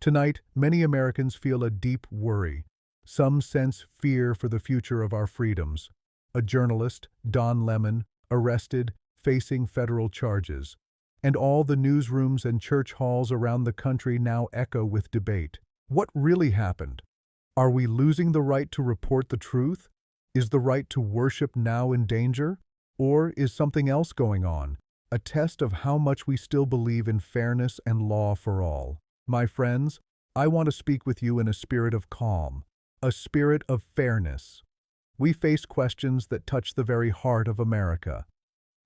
Tonight, many Americans feel a deep worry. Some sense fear for the future of our freedoms. A journalist, Don Lemon, arrested, facing federal charges. And all the newsrooms and church halls around the country now echo with debate. What really happened? Are we losing the right to report the truth? Is the right to worship now in danger? Or is something else going on? A test of how much we still believe in fairness and law for all. My friends, I want to speak with you in a spirit of calm, a spirit of fairness. We face questions that touch the very heart of America.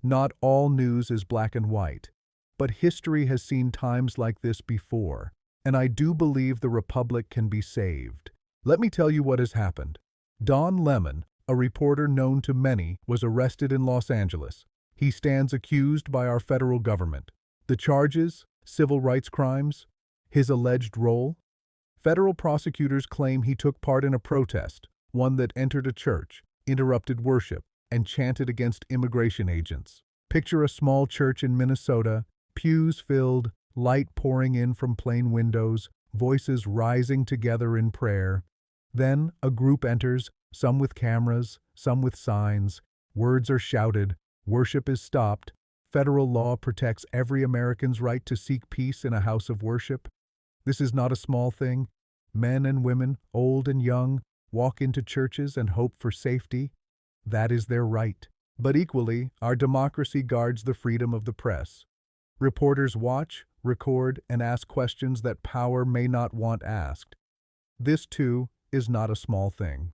Not all news is black and white, but history has seen times like this before, and I do believe the Republic can be saved. Let me tell you what has happened. Don Lemon, a reporter known to many, was arrested in Los Angeles. He stands accused by our federal government. The charges? Civil rights crimes? His alleged role? Federal prosecutors claim he took part in a protest, one that entered a church, interrupted worship, and chanted against immigration agents. Picture a small church in Minnesota, pews filled, light pouring in from plain windows, voices rising together in prayer. Then a group enters, some with cameras, some with signs. Words are shouted, worship is stopped. Federal law protects every American's right to seek peace in a house of worship. This is not a small thing. Men and women, old and young, walk into churches and hope for safety. That is their right. But equally, our democracy guards the freedom of the press. Reporters watch, record, and ask questions that power may not want asked. This, too, is not a small thing.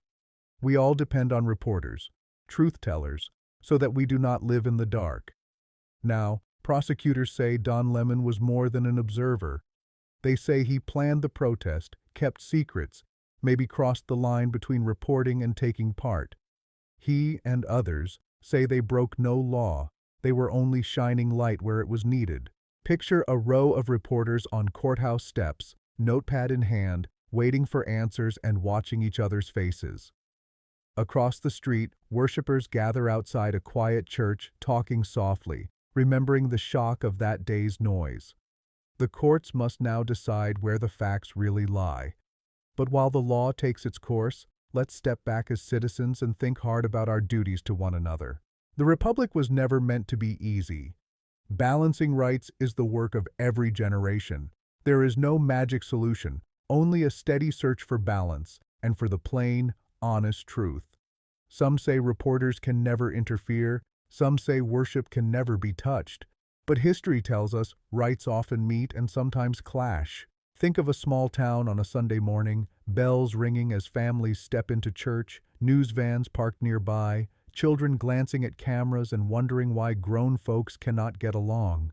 We all depend on reporters, truth-tellers, so that we do not live in the dark. Now, prosecutors say Don Lemon was more than an observer. They say he planned the protest, kept secrets, maybe crossed the line between reporting and taking part. He and others say they broke no law. They were only shining light where it was needed. Picture a row of reporters on courthouse steps, notepad in hand, waiting for answers and watching each other's faces. Across the street, worshipers gather outside a quiet church, talking softly, remembering the shock of that day's noise. The courts must now decide where the facts really lie. But while the law takes its course, let's step back as citizens and think hard about our duties to one another. The Republic was never meant to be easy. Balancing rights is the work of every generation. There is no magic solution, only a steady search for balance and for the plain, honest truth. Some say reporters can never interfere, some say worship can never be touched. But history tells us rights often meet and sometimes clash. Think of a small town on a Sunday morning, bells ringing as families step into church, news vans parked nearby, children glancing at cameras and wondering why grown folks cannot get along.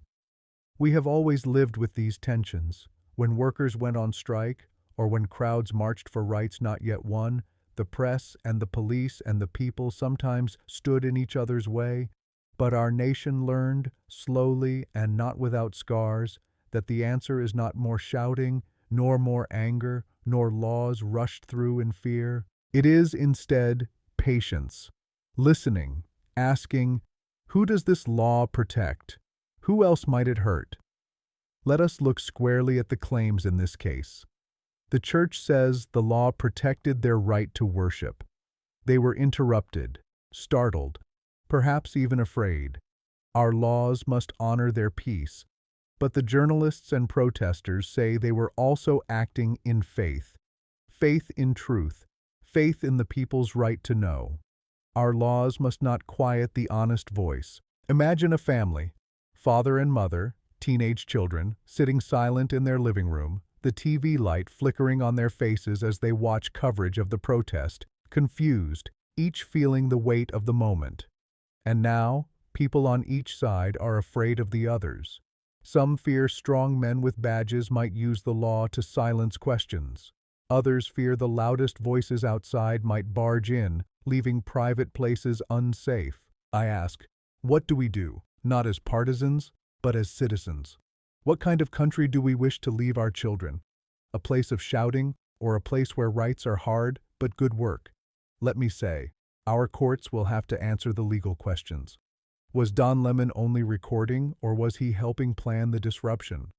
We have always lived with these tensions. When workers went on strike, or when crowds marched for rights not yet won, the press and the police and the people sometimes stood in each other's way. But our nation learned, slowly and not without scars, that the answer is not more shouting, nor more anger, nor laws rushed through in fear. It is instead patience, listening, asking, who does this law protect? Who else might it hurt? Let us look squarely at the claims in this case. The church says the law protected their right to worship. They were interrupted, startled, perhaps even afraid. Our laws must honor their peace. But the journalists and protesters say they were also acting in faith. Faith in truth. Faith in the people's right to know. Our laws must not quiet the honest voice. Imagine a family, father and mother, teenage children, sitting silent in their living room, the TV light flickering on their faces as they watch coverage of the protest, confused, each feeling the weight of the moment. And now, people on each side are afraid of the others. Some fear strong men with badges might use the law to silence questions. Others fear the loudest voices outside might barge in, leaving private places unsafe. I ask, what do we do? Not as partisans, but as citizens. What kind of country do we wish to leave our children? A place of shouting, or a place where rights are hard but good work? Let me say, our courts will have to answer the legal questions. Was Don Lemon only recording, or was he helping plan the disruption?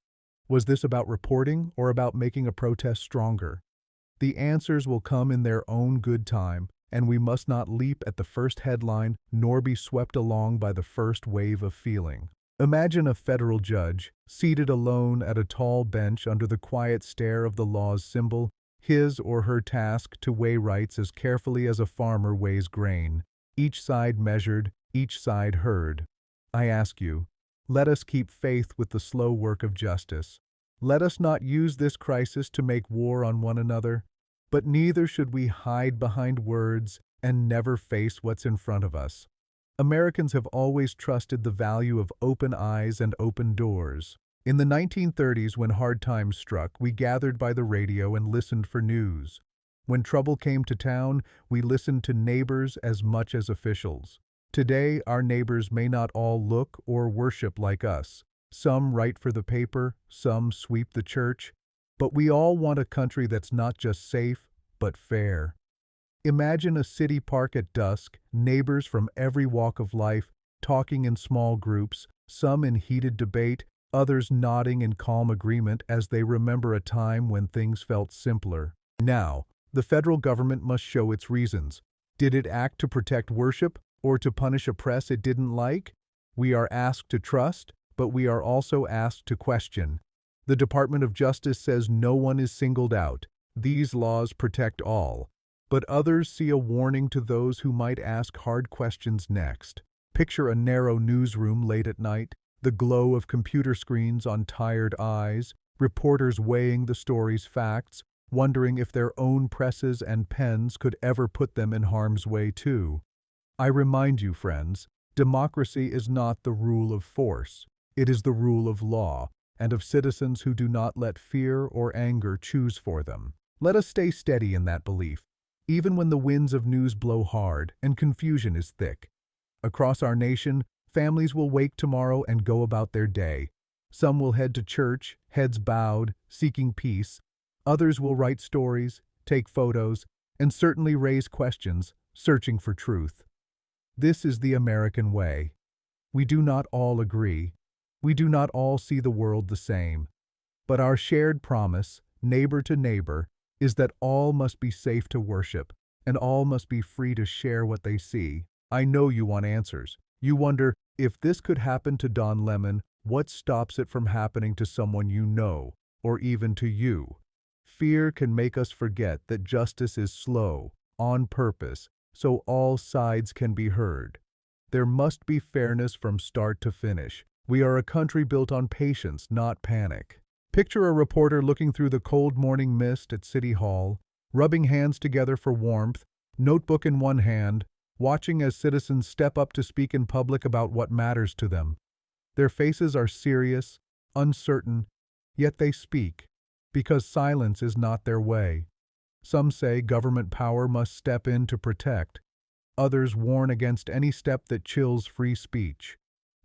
Was this about reporting or about making a protest stronger? The answers will come in their own good time, and we must not leap at the first headline nor be swept along by the first wave of feeling. Imagine a federal judge, seated alone at a tall bench under the quiet stare of the law's symbol, his or her task to weigh rights as carefully as a farmer weighs grain, each side measured, each side heard. I ask you, let us keep faith with the slow work of justice. Let us not use this crisis to make war on one another, but neither should we hide behind words and never face what's in front of us. Americans have always trusted the value of open eyes and open doors. In the 1930s, when hard times struck, we gathered by the radio and listened for news. When trouble came to town, we listened to neighbors as much as officials. Today, our neighbors may not all look or worship like us. Some write for the paper, some sweep the church, but we all want a country that's not just safe, but fair. Imagine a city park at dusk, neighbors from every walk of life, talking in small groups, some in heated debate, others nodding in calm agreement as they remember a time when things felt simpler. Now, the federal government must show its reasons. Did it act to protect worship or to punish a press it didn't like? We are asked to trust, but we are also asked to question. The Department of Justice says no one is singled out. These laws protect all. But others see a warning to those who might ask hard questions next. Picture a narrow newsroom late at night, the glow of computer screens on tired eyes, reporters weighing the story's facts, wondering if their own presses and pens could ever put them in harm's way too. I remind you, friends, democracy is not the rule of force. It is the rule of law, and of citizens who do not let fear or anger choose for them. Let us stay steady in that belief, even when the winds of news blow hard and confusion is thick. Across our nation, families will wake tomorrow and go about their day. Some will head to church, heads bowed, seeking peace. Others will write stories, take photos, and certainly raise questions, searching for truth. This is the American way. We do not all agree. We do not all see the world the same. But our shared promise, neighbor to neighbor, is that all must be safe to worship, and all must be free to share what they see. I know you want answers. You wonder, if this could happen to Don Lemon, what stops it from happening to someone you know, or even to you? Fear can make us forget that justice is slow, on purpose, so all sides can be heard. There must be fairness from start to finish. We are a country built on patience, not panic. Picture a reporter looking through the cold morning mist at City Hall, rubbing hands together for warmth, notebook in one hand, watching as citizens step up to speak in public about what matters to them. Their faces are serious, uncertain, yet they speak, because silence is not their way. Some say government power must step in to protect. Others warn against any step that chills free speech.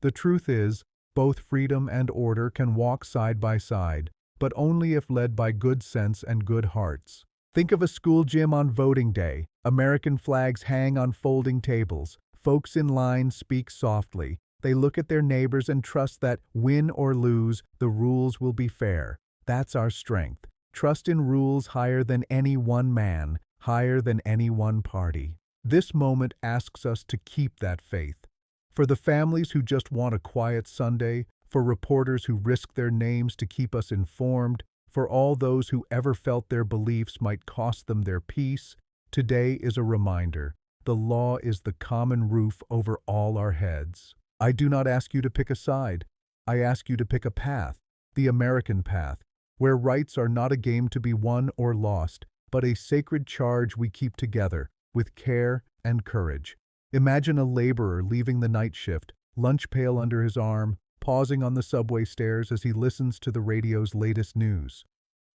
The truth is, both freedom and order can walk side by side, but only if led by good sense and good hearts. Think of a school gym on voting day. American flags hang on folding tables. Folks in line speak softly. They look at their neighbors and trust that, win or lose, the rules will be fair. That's our strength. Trust in rules higher than any one man, higher than any one party. This moment asks us to keep that faith. For the families who just want a quiet Sunday, for reporters who risk their names to keep us informed, for all those who ever felt their beliefs might cost them their peace, today is a reminder. The law is the common roof over all our heads. I do not ask you to pick a side. I ask you to pick a path, the American path, where rights are not a game to be won or lost, but a sacred charge we keep together, with care and courage. Imagine a laborer leaving the night shift, lunch pail under his arm, pausing on the subway stairs as he listens to the radio's latest news.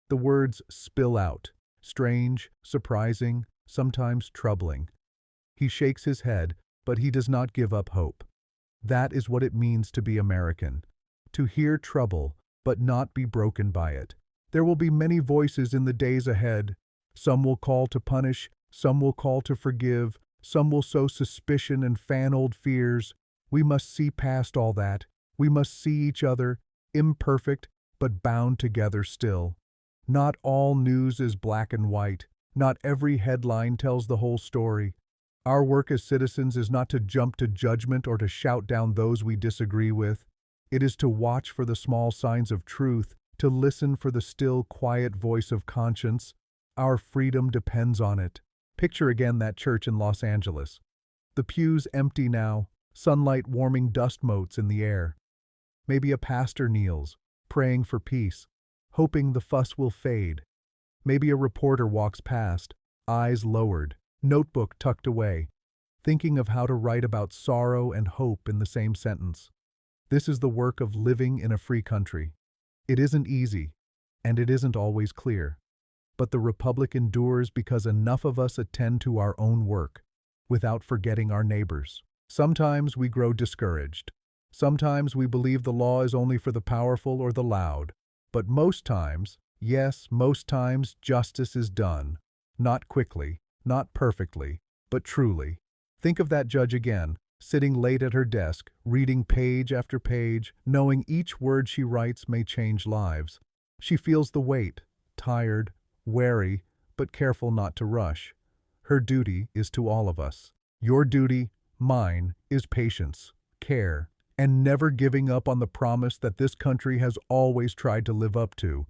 The words spill out, strange, surprising, sometimes troubling. He shakes his head, but he does not give up hope. That is what it means to be American. To hear trouble, but not be broken by it. There will be many voices in the days ahead. Some will call to punish, some will call to forgive, some will sow suspicion and fan old fears. We must see past all that. We must see each other, imperfect, but bound together still. Not all news is black and white. Not every headline tells the whole story. Our work as citizens is not to jump to judgment or to shout down those we disagree with. It is to watch for the small signs of truth, to listen for the still, quiet voice of conscience. Our freedom depends on it. Picture again that church in Los Angeles. The pews empty now, sunlight warming dust motes in the air. Maybe a pastor kneels, praying for peace, hoping the fuss will fade. Maybe a reporter walks past, eyes lowered, notebook tucked away, thinking of how to write about sorrow and hope in the same sentence. This is the work of living in a free country. It isn't easy, and it isn't always clear. But the Republic endures because enough of us attend to our own work, without forgetting our neighbors. Sometimes we grow discouraged. Sometimes we believe the law is only for the powerful or the loud. But most times, yes, most times, justice is done. Not quickly, not perfectly, but truly. Think of that judge again, sitting late at her desk, reading page after page, knowing each word she writes may change lives. She feels the weight, tired, wary, but careful not to rush. Her duty is to all of us. Your duty, mine, is patience, care, and never giving up on the promise that this country has always tried to live up to.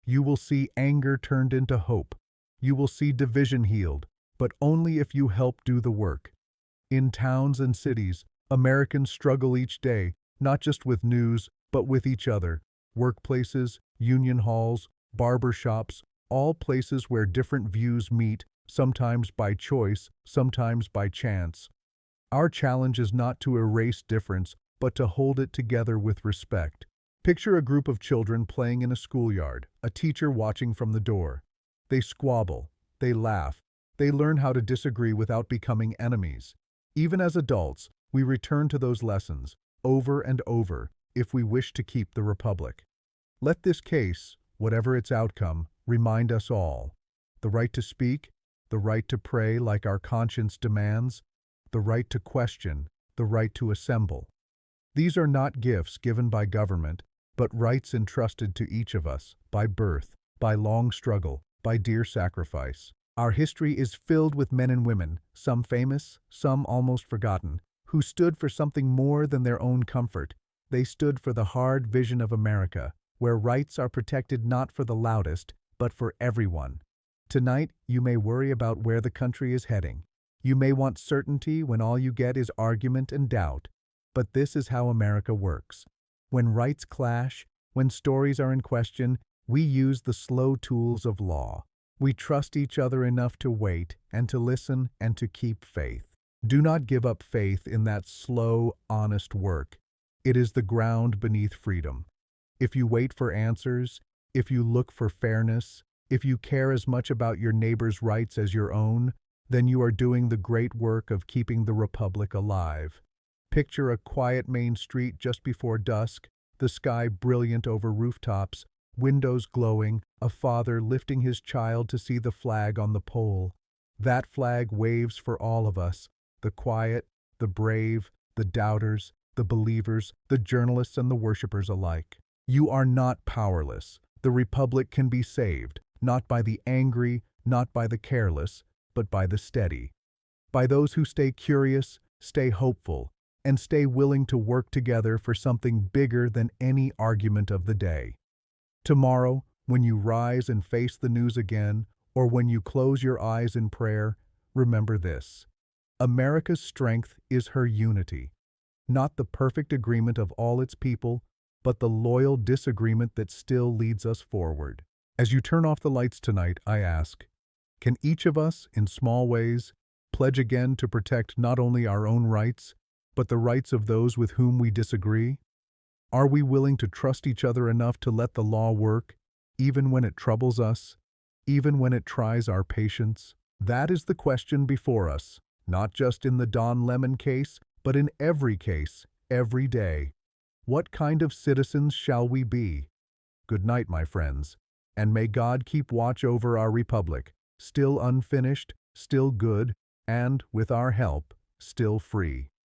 You will see anger turned into hope. You will see division healed, but only if you help do the work. In towns and cities, Americans struggle each day, not just with news, but with each other. Workplaces, union halls, barber shops, all places where different views meet, sometimes by choice, sometimes by chance. Our challenge is not to erase difference, but to hold it together with respect. Picture a group of children playing in a schoolyard, a teacher watching from the door. They squabble, they laugh, they learn how to disagree without becoming enemies. Even as adults, we return to those lessons, over and over, if we wish to keep the Republic. Let this case, whatever its outcome, remind us all. The right to speak, the right to pray like our conscience demands, the right to question, the right to assemble. These are not gifts given by government, but rights entrusted to each of us, by birth, by long struggle, by dear sacrifice. Our history is filled with men and women, some famous, some almost forgotten, who stood for something more than their own comfort. They stood for the hard vision of America, where rights are protected not for the loudest, but for everyone. Tonight, you may worry about where the country is heading. You may want certainty when all you get is argument and doubt. But this is how America works. When rights clash, when stories are in question, we use the slow tools of law. We trust each other enough to wait and to listen and to keep faith. Do not give up faith in that slow, honest work. It is the ground beneath freedom. If you wait for answers, if you look for fairness, if you care as much about your neighbor's rights as your own, then you are doing the great work of keeping the Republic alive. Picture a quiet main street just before dusk, the sky brilliant over rooftops, windows glowing, a father lifting his child to see the flag on the pole. That flag waves for all of us, the quiet, the brave, the doubters, the believers, the journalists and the worshipers alike. You are not powerless. The Republic can be saved, not by the angry, not by the careless, but by the steady. By those who stay curious, stay hopeful, and stay willing to work together for something bigger than any argument of the day. Tomorrow, when you rise and face the news again, or when you close your eyes in prayer, remember this. America's strength is her unity, not the perfect agreement of all its people, but the loyal disagreement that still leads us forward. As you turn off the lights tonight, I ask, can each of us, in small ways, pledge again to protect not only our own rights, but the rights of those with whom we disagree? Are we willing to trust each other enough to let the law work, even when it troubles us, even when it tries our patience? That is the question before us, not just in the Don Lemon case, but in every case, every day. What kind of citizens shall we be? Good night, my friends, and may God keep watch over our Republic, still unfinished, still good, and, with our help, still free.